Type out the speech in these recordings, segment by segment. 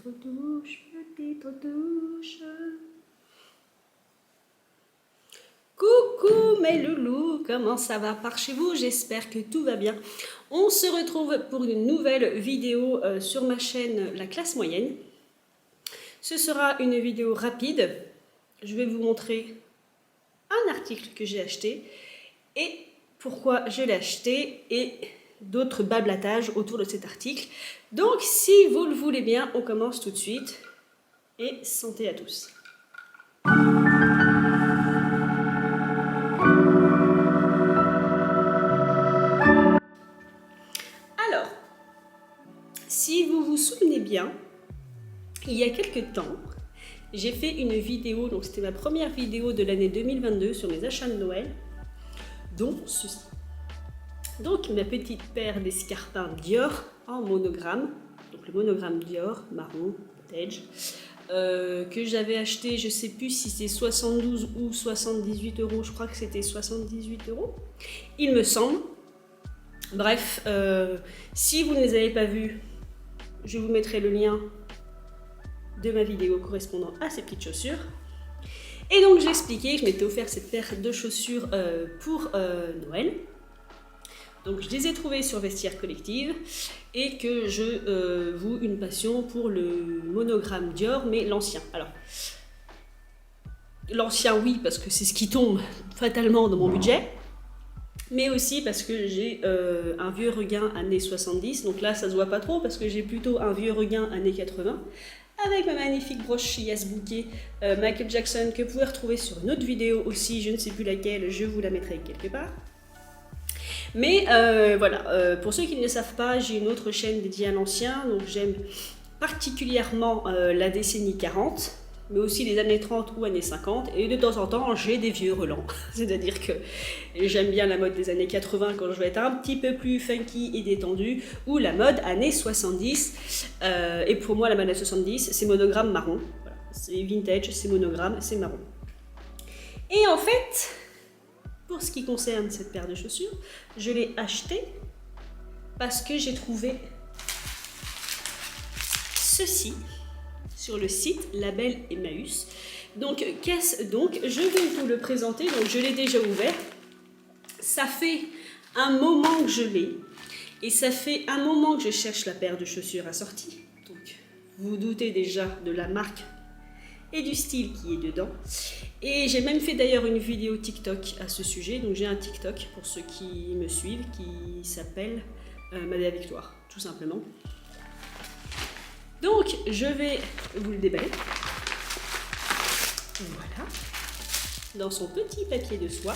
petite touche. Coucou mes loulous, comment ça va par chez vous? J'espère que tout va bien. On se retrouve pour une nouvelle vidéo sur ma chaîne La Classe Moyenne. Ce sera une vidéo rapide. Je vais vous montrer un article que j'ai acheté et pourquoi je l'ai acheté et d'autres bablatages autour de cet article. Donc si vous le voulez bien, on commence tout de suite et santé à tous. Alors, si vous vous souvenez bien, il y a quelques temps, j'ai fait une vidéo, donc c'était ma première vidéo de l'année 2022 sur mes achats de Noël, dont ceci. Donc ma petite paire d'escarpins Dior en monogramme, donc le monogramme Dior, marron, vintage, que j'avais acheté, je ne sais plus si c'est 72 ou 78 euros, je crois que c'était 78 euros, il me semble. Bref, si vous ne les avez pas vus, je vous mettrai le lien de ma vidéo correspondant à ces petites chaussures. Et donc j'ai expliqué que je m'étais offert cette paire de chaussures pour Noël. Donc je les ai trouvées sur Vestiaire Collective et que je voue une passion pour le monogramme Dior, mais l'ancien. Alors, l'ancien oui, parce que c'est ce qui tombe fatalement dans mon budget, mais aussi parce que j'ai un vieux regain années 70, donc là ça se voit pas trop parce que j'ai plutôt un vieux regain années 80, avec ma magnifique broche Yes Bouquet Michael Jackson que vous pouvez retrouver sur une autre vidéo aussi, je ne sais plus laquelle, je vous la mettrai quelque part. Mais voilà, pour ceux qui ne le savent pas, j'ai une autre chaîne dédiée à l'ancien, donc j'aime particulièrement la décennie 40, mais aussi les années 30 ou années 50, et de temps en temps j'ai des vieux relents, c'est-à-dire que j'aime bien la mode des années 80 quand je vais être un petit peu plus funky et détendue, ou la mode années 70, et pour moi la mode années 70 c'est monogramme marron, voilà. C'est vintage, c'est monogramme, c'est marron. Et en fait, pour ce qui concerne cette paire de chaussures, je l'ai achetée parce que j'ai trouvé ceci sur le site Label Emmaüs. Donc, qu'est-ce donc? Je vais vous le présenter. Donc, je l'ai déjà ouvert. Ça fait un moment que je l'ai. Et ça fait un moment que je cherche la paire de chaussures assortie. Donc, vous vous doutez déjà de la marque et du style qui est dedans. Et j'ai même fait d'ailleurs une vidéo TikTok à ce sujet. Donc, j'ai un TikTok pour ceux qui me suivent qui s'appelle Madame Victoire, tout simplement. Donc, je vais vous le déballer. Voilà. Dans son petit papier de soie.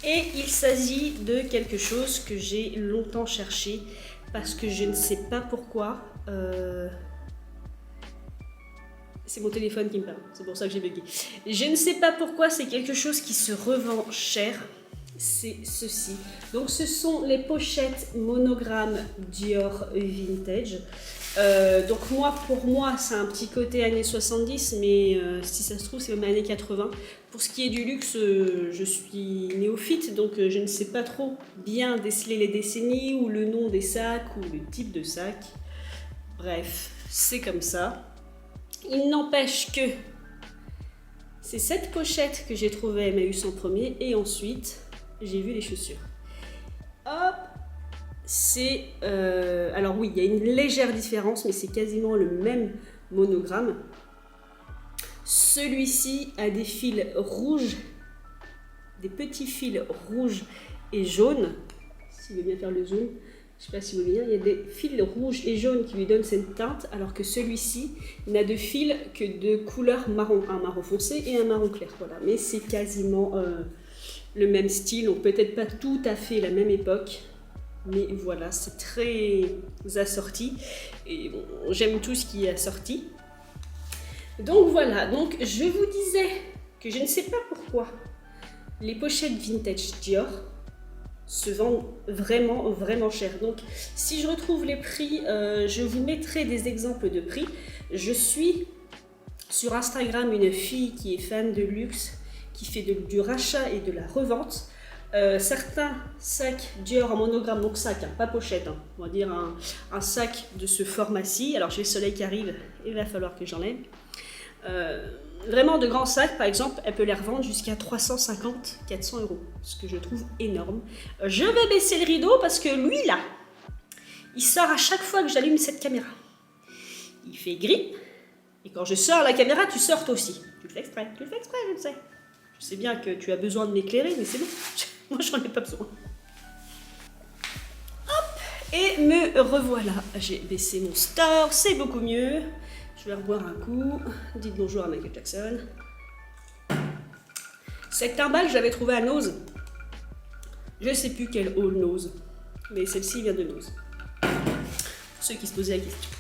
Et il s'agit de quelque chose que j'ai longtemps cherché parce que je ne sais pas pourquoi. C'est mon téléphone qui me parle, c'est pour ça que j'ai bugué. Je ne sais pas pourquoi, c'est quelque chose qui se revend cher. C'est ceci. Donc ce sont les pochettes monogramme Dior Vintage. Donc moi, pour moi, c'est un petit côté années 70, mais si ça se trouve, c'est même années 80. Pour ce qui est du luxe, je suis néophyte, donc je ne sais pas trop bien déceler les décennies ou le nom des sacs ou le type de sac. Bref, c'est comme ça. Il n'empêche que c'est cette pochette que j'ai trouvée à Emmaüs en premier et ensuite j'ai vu les chaussures. Hop, c'est... alors oui, il y a une légère différence, mais c'est quasiment le même monogramme. Celui-ci a des fils rouges, des petits fils rouges et jaunes. S'il veut bien faire le zoom, je ne sais pas si vous voyez, il y a des fils rouges et jaunes qui lui donnent cette teinte, alors que celui-ci n'a de fils que de couleur marron, un marron foncé et un marron clair. Voilà, mais c'est quasiment le même style, donc peut-être pas tout à fait la même époque, mais voilà, c'est très assorti et bon, j'aime tout ce qui est assorti. Donc voilà, donc je vous disais que je ne sais pas pourquoi les pochettes vintage Dior se vendent vraiment cher. Donc si je retrouve les prix, je vous mettrai des exemples de prix. Je suis sur Instagram une fille qui est fan de luxe, qui fait du rachat et de la revente. Certains sacs Dior en monogramme, donc sac, hein, pas pochette, hein, on va dire un sac de ce format-ci. Alors j'ai le soleil qui arrive, il va falloir que j'enlève. Vraiment de grands sacs, par exemple, elle peut les revendre jusqu'à 350-400 €, ce que je trouve énorme. Je vais baisser le rideau parce que lui là, il sort à chaque fois que j'allume cette caméra. Il fait gris, et quand je sors la caméra, tu sors toi aussi. Tu le fais exprès, je le sais. Je sais bien que tu as besoin de m'éclairer, mais c'est bon, moi j'en ai pas besoin. Hop, et me revoilà. J'ai baissé mon store, c'est beaucoup mieux. Je vais reboire un coup. Dites bonjour à Michael Jackson. Cette timbale, je l'avais trouvée à Nose. Je sais plus quelle hall Nose, mais celle-ci vient de Nose. Pour ceux qui se posaient la question.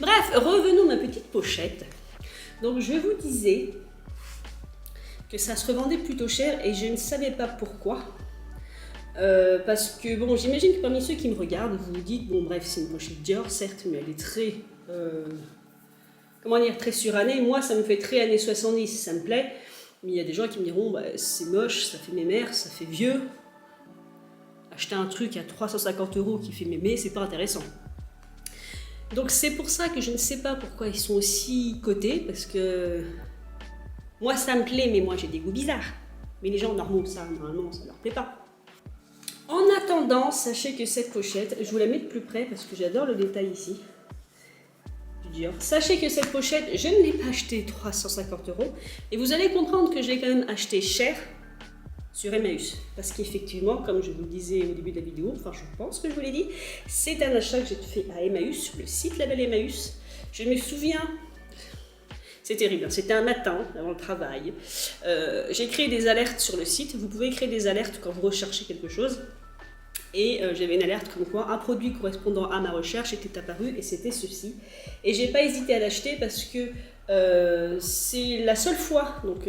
Bref, revenons à ma petite pochette. Donc je vous disais que ça se revendait plutôt cher et je ne savais pas pourquoi. Parce que bon, j'imagine que parmi ceux qui me regardent, vous vous dites, bon bref, c'est une pochette Dior, certes, mais elle est très, comment dire, très surannée. Moi, ça me fait très années 70, ça me plaît. Mais il y a des gens qui me diront, bah, c'est moche, ça fait mémère, ça fait vieux. Acheter un truc à 350 € qui fait mémé, c'est pas intéressant. Donc c'est pour ça que je ne sais pas pourquoi ils sont aussi cotés, parce que moi ça me plaît, mais moi j'ai des goûts bizarres. Mais les gens normaux, ça, normalement, ça leur plaît pas. En attendant, sachez que cette pochette, je vous la mets de plus près parce que j'adore le détail ici. Du Dior. Sachez que cette pochette, je ne l'ai pas achetée 350 €. Et vous allez comprendre que je l'ai quand même acheté cher sur Emmaüs. Parce qu'effectivement, comme je vous le disais au début de la vidéo, enfin je pense que je vous l'ai dit, c'est un achat que j'ai fait à Emmaüs, sur le site label Emmaüs. Je me souviens, c'est terrible, c'était un matin avant le travail. J'ai créé des alertes sur le site. Vous pouvez créer des alertes quand vous recherchez quelque chose. Et j'avais une alerte comme quoi un produit correspondant à ma recherche était apparu et c'était ceci. Et j'ai pas hésité à l'acheter parce que c'est la seule fois, donc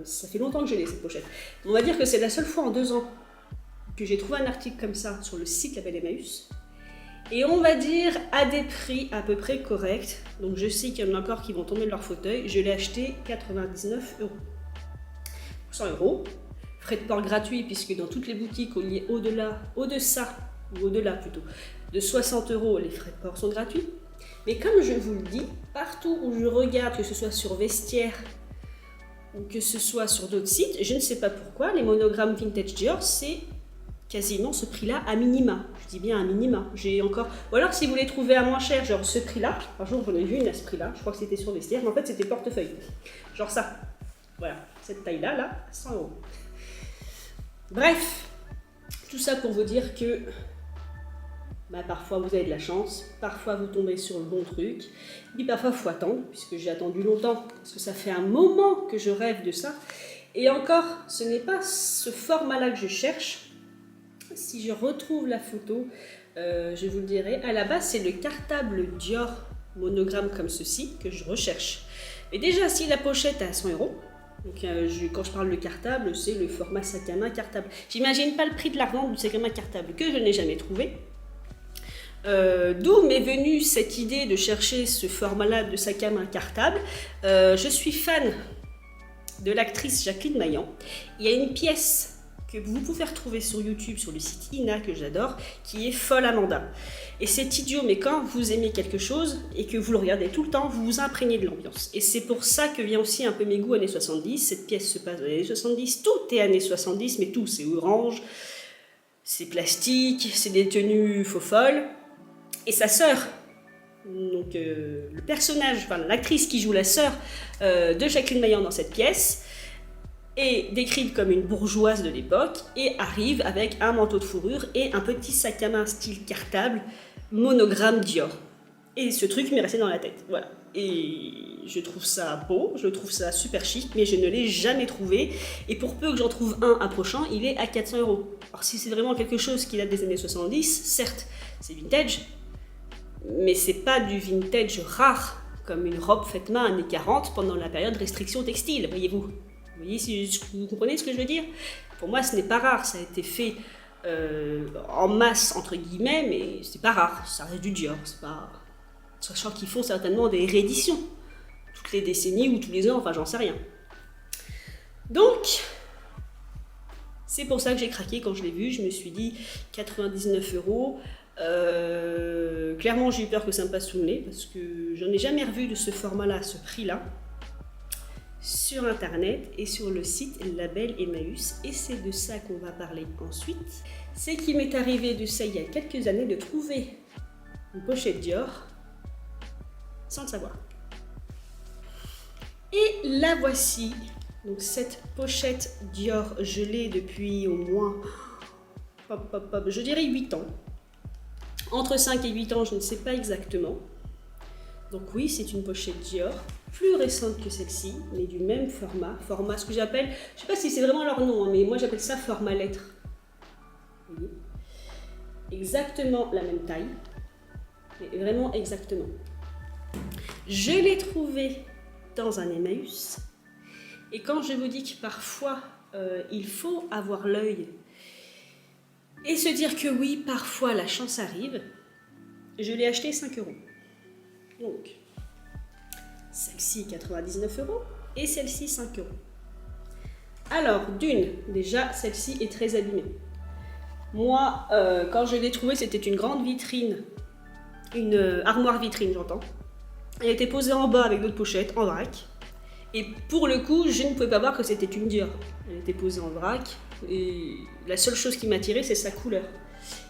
ça fait longtemps que je l'ai cette pochette. On va dire que c'est la seule fois en 2 ans que j'ai trouvé un article comme ça sur le site label Emmaüs. Et on va dire à des prix à peu près corrects. Donc je sais qu'il y en a encore qui vont tomber de leur fauteuil. Je l'ai acheté 99 €. 100 €. Frais de port gratuits puisque dans toutes les boutiques au-delà de 60 € les frais de port sont gratuits. Mais comme je vous le dis, partout où je regarde, que ce soit sur Vestiaire ou que ce soit sur d'autres sites, je ne sais pas pourquoi, les monogrammes vintage Dior, c'est quasiment ce prix-là à minima. Je dis bien à minima. J'ai encore... Ou alors si vous les trouvez à moins cher, genre ce prix-là, un jour j'en ai vu une à ce prix-là, je crois que c'était sur Vestiaire, mais en fait c'était portefeuille. Genre ça. Voilà, cette taille-là, là, 100 €. Bref, tout ça pour vous dire que bah, parfois vous avez de la chance, parfois vous tombez sur le bon truc, et parfois il faut attendre, puisque j'ai attendu longtemps, parce que ça fait un moment que je rêve de ça. Et encore, ce n'est pas ce format-là que je cherche. Si je retrouve la photo, je vous le dirai. À la base, c'est le cartable Dior monogramme comme ceci que je recherche. Et déjà, si la pochette est à 100 €, donc, quand je parle de cartable, c'est le format sac à main cartable. J'imagine pas le prix de la revente du sac à main cartable que je n'ai jamais trouvé. D'où m'est venue cette idée de chercher ce format-là de sac à main cartable. Je suis fan de l'actrice Jacqueline Maillan. Il y a une pièce que vous pouvez retrouver sur YouTube, sur le site Ina, que j'adore, qui est Folle Amanda. Et c'est idiot, mais quand vous aimez quelque chose et que vous le regardez tout le temps, vous vous imprégnez de l'ambiance. Et c'est pour ça que vient aussi un peu mes goûts années 70. Cette pièce se passe dans les années 70, tout est années 70, mais tout, c'est orange, c'est plastique, c'est des tenues faux folles. Et sa sœur, donc le personnage, enfin l'actrice qui joue la sœur de Jacqueline Maillan dans cette pièce, est décrite comme une bourgeoise de l'époque et arrive avec un manteau de fourrure et un petit sac à main style cartable monogramme Dior. Et ce truc m'est resté dans la tête, voilà. Et je trouve ça beau, je trouve ça super chic, mais je ne l'ai jamais trouvé. Et pour peu que j'en trouve un approchant, il est à 400 €. Alors si c'est vraiment quelque chose qui date des années 70, certes, c'est vintage, mais c'est pas du vintage rare, comme une robe faite main années 40 pendant la période restriction textile, voyez-vous. Vous voyez, si vous comprenez ce que je veux dire? Pour moi, ce n'est pas rare, ça a été fait en masse, entre guillemets, mais c'est pas rare, ça reste du Dior, c'est pas... Sachant qu'ils font certainement des rééditions, toutes les décennies ou tous les ans, enfin j'en sais rien. Donc, C'est pour ça que j'ai craqué quand je l'ai vu, je me suis dit 99 €. Clairement j'ai eu peur que ça me passe sous le nez parce que j'en ai jamais revu de ce format-là, à ce prix-là, sur internet et sur le site Label Emmaüs, et c'est de ça qu'on va parler ensuite. C'est qu'il m'est arrivé de ça il y a quelques années de trouver une pochette Dior sans le savoir. Et la voici, donc cette pochette Dior, je l'ai depuis au moins, je dirais 8 ans. Entre 5 et 8 ans, je ne sais pas exactement. Donc oui, c'est une pochette Dior, plus récente que celle-ci, mais du même format, ce que j'appelle, je ne sais pas si c'est vraiment leur nom, hein, mais moi j'appelle ça format lettre. Vous voyez, exactement la même taille, mais vraiment exactement. Je l'ai trouvée dans un Emmaüs, et quand je vous dis que parfois il faut avoir l'œil et se dire que oui, parfois la chance arrive, je l'ai acheté 5 €. Donc, celle-ci 99 € et celle-ci 5 €. Alors, déjà, celle-ci est très abîmée. Moi, quand je l'ai trouvée, c'était une grande vitrine, une armoire vitrine, j'entends. Elle était posée en bas avec d'autres pochettes, en vrac. Et pour le coup, je ne pouvais pas voir que c'était une Dior. Elle était posée en vrac. Et la seule chose qui m'attirait, c'est sa couleur.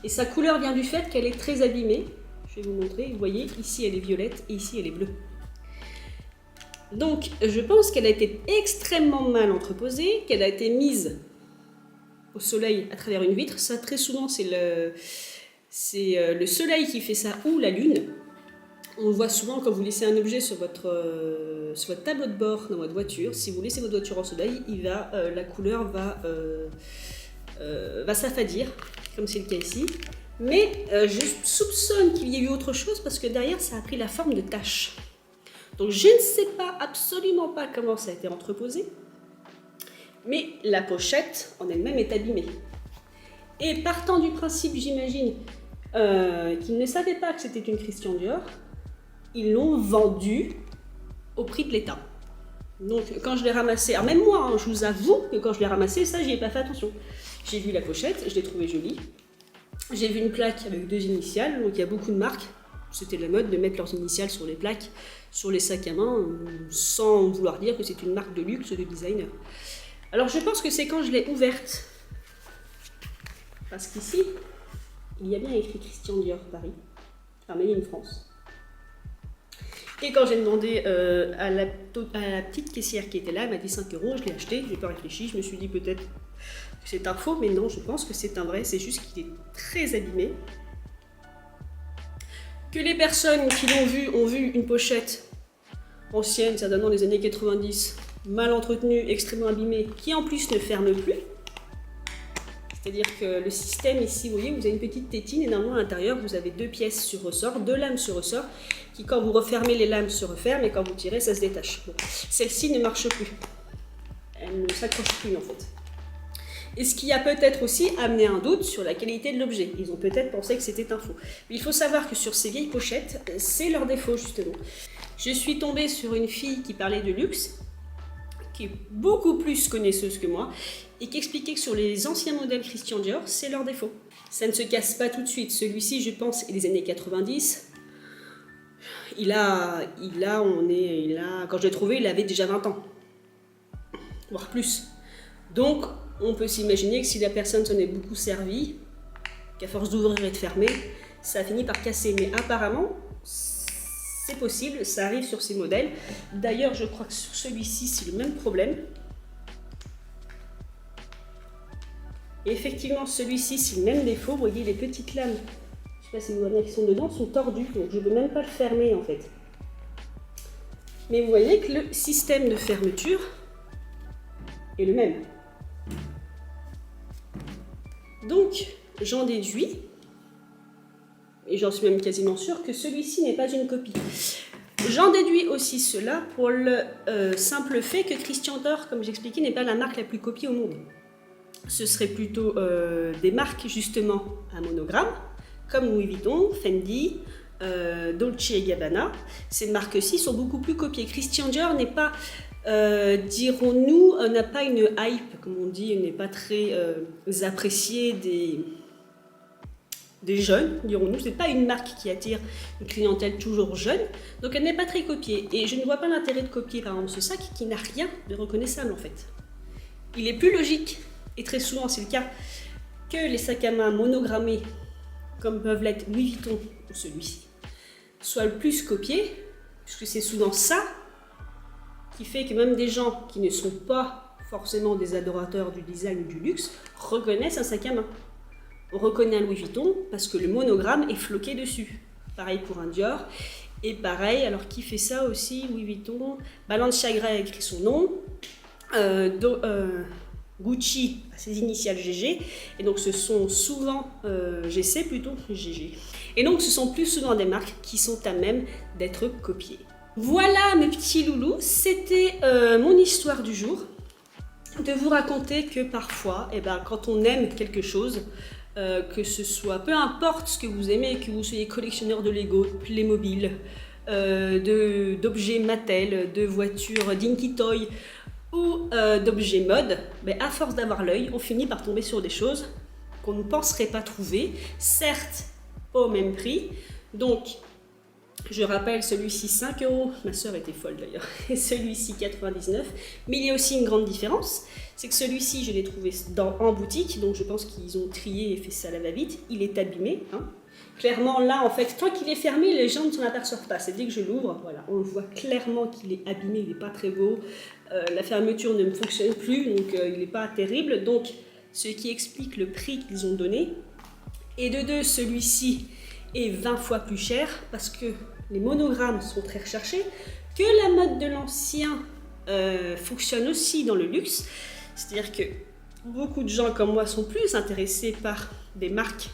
Et sa couleur vient du fait qu'elle est très abîmée. Je vais vous montrer. Vous voyez, ici elle est violette et ici elle est bleue. Donc, je pense qu'elle a été extrêmement mal entreposée, qu'elle a été mise au soleil à travers une vitre. Ça, très souvent, c'est le soleil qui fait ça ou la lune. On voit souvent quand vous laissez un objet sur votre tableau de bord dans votre voiture, si vous laissez votre voiture au soleil, la couleur va s'affadir, comme c'est le cas ici. Mais je soupçonne qu'il y ait eu autre chose parce que derrière ça a pris la forme de taches. Donc je ne sais absolument pas comment ça a été entreposé, mais la pochette en elle-même est abîmée. Et partant du principe, j'imagine, qu'ils ne savaient pas que c'était une Christian Dior, ils l'ont vendue au prix de l'État. Donc quand je l'ai ramassée, alors même moi, je vous avoue que quand je l'ai ramassée, ça j'y ai pas fait attention. J'ai vu la pochette, je l'ai trouvée jolie. J'ai vu une plaque avec 2 initiales, donc il y a beaucoup de marques. C'était la mode de mettre leurs initiales sur les plaques, sur les sacs à main, sans vouloir dire que c'est une marque de luxe de designer. Alors je pense que c'est quand je l'ai ouverte, parce qu'ici, il y a bien écrit Christian Dior Paris, enfin Made in France. Et quand j'ai demandé à la petite caissière qui était là, elle m'a dit 5 €, je l'ai acheté, je n'ai pas réfléchi, je me suis dit peut-être que c'est un faux, mais non, je pense que c'est un vrai, c'est juste qu'il est très abîmé. Que les personnes qui l'ont vu ont vu une pochette ancienne, certainement des années 90, mal entretenue, extrêmement abîmée, qui en plus ne ferme plus. C'est-à-dire que le système ici, vous voyez, vous avez une petite tétine et normalement à l'intérieur, vous avez 2 pièces sur ressort, 2 lames sur ressort, qui quand vous refermez les lames se referment et quand vous tirez, ça se détache. Bon. Celle-ci ne marche plus. Elle ne s'accroche plus en fait. Et ce qui a peut-être aussi amené un doute sur la qualité de l'objet. Ils ont peut-être pensé que c'était un faux. Mais il faut savoir que sur ces vieilles pochettes, c'est leur défaut justement. Je suis tombée sur une fille qui parlait de luxe, qui est beaucoup plus connaisseuse que moi, et qui expliquait que sur les anciens modèles Christian Dior, c'est leur défaut. Ça ne se casse pas tout de suite. Celui-ci, je pense, est des années 90. Quand je l'ai trouvé, il avait déjà 20 ans, voire plus. Donc, on peut s'imaginer que si la personne s'en est beaucoup servie, qu'à force d'ouvrir et de fermer, ça a fini par casser. Mais apparemment, c'est possible, ça arrive sur ces modèles. D'ailleurs, je crois que sur celui-ci, c'est le même problème. Et effectivement, celui-ci, c'est le même défaut. Vous voyez, les petites lames, je ne sais pas si vous voyez qui sont dedans, sont tordues. Donc, je ne peux même pas le fermer, en fait. Mais vous voyez que le système de fermeture est le même. Donc, j'en déduis, et j'en suis même quasiment sûre, que celui-ci n'est pas une copie. J'en déduis aussi cela pour le simple fait que Christian Dior, comme j'expliquais, n'est pas la marque la plus copiée au monde. Ce serait plutôt des marques justement à monogramme, comme Louis Vuitton, Fendi, Dolce & Gabbana. Ces marques-ci sont beaucoup plus copiées. Christian Dior n'est pas dirons-nous, n'a pas une hype, comme on dit, n'est pas très appréciée des jeunes, dirons-nous. C'est pas une marque qui attire une clientèle toujours jeune, donc elle n'est pas très copiée. Et je ne vois pas l'intérêt de copier par exemple ce sac qui n'a rien de reconnaissable en fait. Il est plus logique, et très souvent c'est le cas, que les sacs à main monogrammés, comme peuvent l'être Louis Vuitton ou celui-ci, soient le plus copiés, puisque c'est souvent ça qui fait que même des gens qui ne sont pas forcément des adorateurs du design ou du luxe reconnaissent un sac à main. On reconnaît un Louis Vuitton parce que le monogramme est floqué dessus. Pareil pour un Dior. Et pareil, alors qui fait ça aussi, Louis Vuitton, Balenciaga a écrit son nom, Gucci a ses initiales GG, et donc ce sont souvent, GC plutôt, GG. Et donc ce sont plus souvent des marques qui sont à même d'être copiées. Voilà mes petits loulous, c'était mon histoire du jour, de vous raconter que parfois, quand on aime quelque chose, que ce soit, peu importe ce que vous aimez, que vous soyez collectionneur de Lego, de Playmobil, d'objets Mattel, de voitures Dinky Toy ou d'objets mode, à force d'avoir l'œil, on finit par tomber sur des choses qu'on ne penserait pas trouver, certes pas au même prix. Donc, je rappelle, celui-ci 5 €, ma soeur était folle d'ailleurs, et celui-ci 99, mais il y a aussi une grande différence, c'est que celui-ci je l'ai trouvé en boutique, donc je pense qu'ils ont trié et fait ça à la va-vite, il est abîmé, hein. Clairement là en fait, tant qu'il est fermé, les gens ne s'en aperçoivent pas, c'est dès que je l'ouvre, voilà, on voit clairement qu'il est abîmé, il n'est pas très beau, la fermeture ne fonctionne plus, donc il n'est pas terrible, donc ce qui explique le prix qu'ils ont donné, et de deux, celui-ci est 20 fois plus cher, parce que les monogrammes sont très recherchés, que la mode de l'ancien fonctionne aussi dans le luxe, c'est-à-dire que beaucoup de gens comme moi sont plus intéressés par des marques,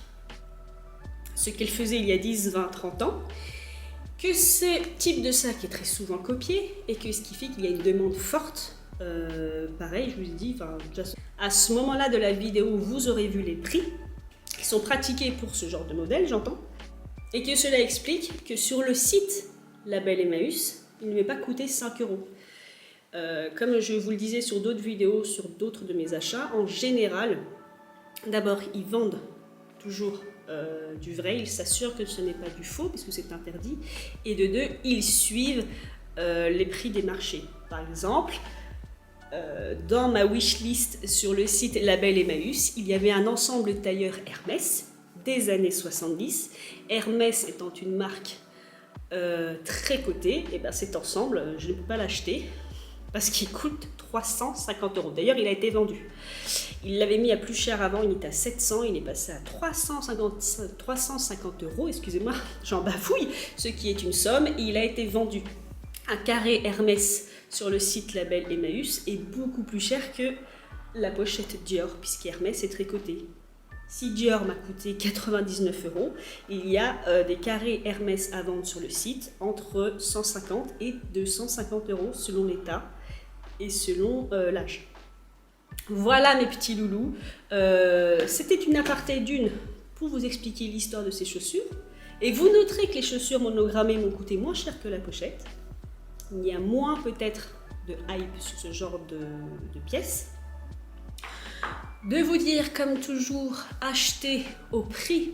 ce qu'elles faisaient il y a 10, 20, 30 ans, que ce type de sac est très souvent copié, et que ce qui fait qu'il y a une demande forte. Pareil, je vous ai dit, à ce moment-là de la vidéo, vous aurez vu les prix qui sont pratiqués pour ce genre de modèle, j'entends. Et que cela explique que sur le site Label Emmaüs, il ne m'est pas coûté 5 €. Comme je vous le disais sur d'autres vidéos, sur d'autres de mes achats, en général, d'abord, ils vendent toujours du vrai, ils s'assurent que ce n'est pas du faux, puisque c'est interdit. Et de deux, ils suivent les prix des marchés. Par exemple, dans ma wishlist sur le site Label Emmaüs, il y avait un ensemble tailleur Hermès, des années 70. Hermès étant une marque très cotée, et cet ensemble, je ne peux pas l'acheter parce qu'il coûte 350 €. D'ailleurs, il a été vendu. Il l'avait mis à plus cher avant, il était à 700, il est passé à 350 €, excusez-moi, j'en bafouille, ce qui est une somme, et il a été vendu. Un carré Hermès sur le site Label Emmaüs est beaucoup plus cher que la pochette Dior, puisqu'Hermès est très coté. Si Dior m'a coûté 99 €, il y a des carrés Hermès à vendre sur le site entre 150 et 250 € selon l'état et selon l'âge. Voilà mes petits loulous, c'était une aparté d'une pour vous expliquer l'histoire de ces chaussures. Et vous noterez que les chaussures monogrammées m'ont coûté moins cher que la pochette. Il y a moins peut-être de hype sur ce genre de pièces. De vous dire, comme toujours, achetez au prix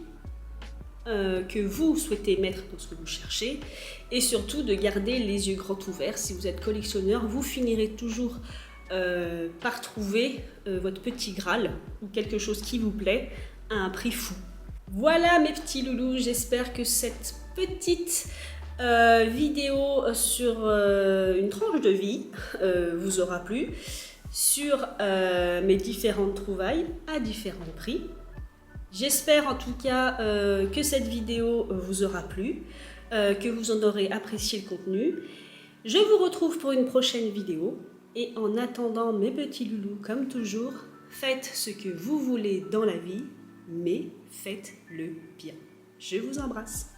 que vous souhaitez mettre dans ce que vous cherchez, et surtout de garder les yeux grands ouverts. Si vous êtes collectionneur, vous finirez toujours par trouver votre petit Graal ou quelque chose qui vous plaît à un prix fou. Voilà mes petits loulous, j'espère que cette petite vidéo sur une tranche de vie vous aura plu, sur mes différentes trouvailles à différents prix. J'espère en tout cas que cette vidéo vous aura plu, que vous en aurez apprécié le contenu. Je vous retrouve pour une prochaine vidéo, et en attendant mes petits loulous, comme toujours, faites ce que vous voulez dans la vie, mais faites-le bien. Je vous embrasse.